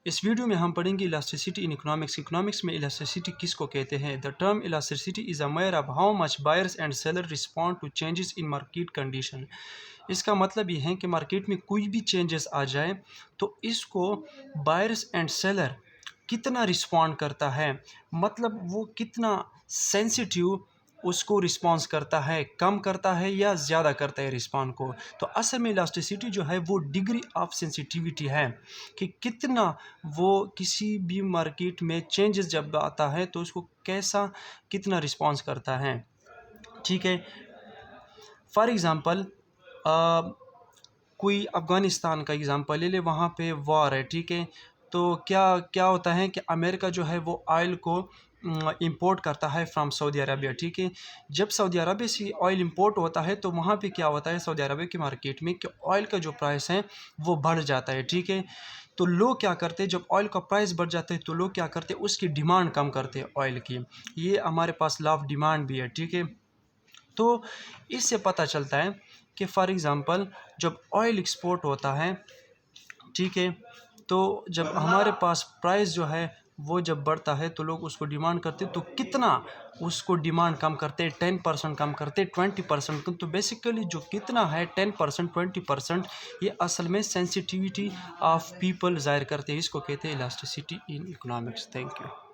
इस वीडियो में हम पढ़ेंगे इलास्टिसिटी इन इकोनॉमिक्स। इकोनॉमिक्स में इलास्टिसिटी किसको कहते हैं? The term elasticity is a measure of how much buyers and seller respond to changes in market condition. इसका मतलब ये है कि मार्केट में कोई भी चेंजेस आ जाए तो इसको बायर्स एंड सेलर कितना रिस्पॉन्ड करता है, मतलब वो कितना सेंसिटिव उसको रिस्पॉन्स करता है, कम करता है या ज़्यादा करता है रिस्पॉन्ड को। तो असल में इलास्टिसिटी जो है वो डिग्री ऑफ सेंसिटिविटी है कि कितना वो किसी भी मार्केट में चेंजेस जब आता है तो उसको कैसा कितना रिस्पॉन्स करता है। ठीक है, फॉर एग्ज़ाम्पल कोई अफ़गानिस्तान का एग्ज़ाम्पल ले ले, वहाँ पे वॉर है। ठीक है, तो क्या क्या होता है कि अमेरिका जो है वो ऑयल को इंपोर्ट करता है फ्रॉम सऊदी अरबिया। ठीक है, जब सऊदी अरबिया से ऑयल इंपोर्ट होता है तो वहाँ पे क्या होता है सऊदी अरबिया की मार्केट में कि ऑयल का जो प्राइस है वो बढ़ जाता है। ठीक है, तो लोग क्या करते हैं, जब ऑयल का प्राइस बढ़ जाता है तो लोग क्या करते हैं, उसकी डिमांड कम करते हैं ऑयल की। ये हमारे पास लॉ ऑफ डिमांड भी है। ठीक है, तो इससे पता चलता है कि फॉर एग्ज़ाम्पल जब ऑयल एक्सपोर्ट होता है, ठीक है, तो जब हमारे पास प्राइस जो है वो जब बढ़ता है तो लोग उसको डिमांड करते हैं, तो कितना उसको डिमांड कम करते हैं, 10% कम करते हैं, 20% कम। तो बेसिकली जो कितना है 10% 20%, ये असल में सेंसिटिविटी ऑफ पीपल ज़ाहिर करते हैं। इसको कहते हैं elasticity in economics. Thank you.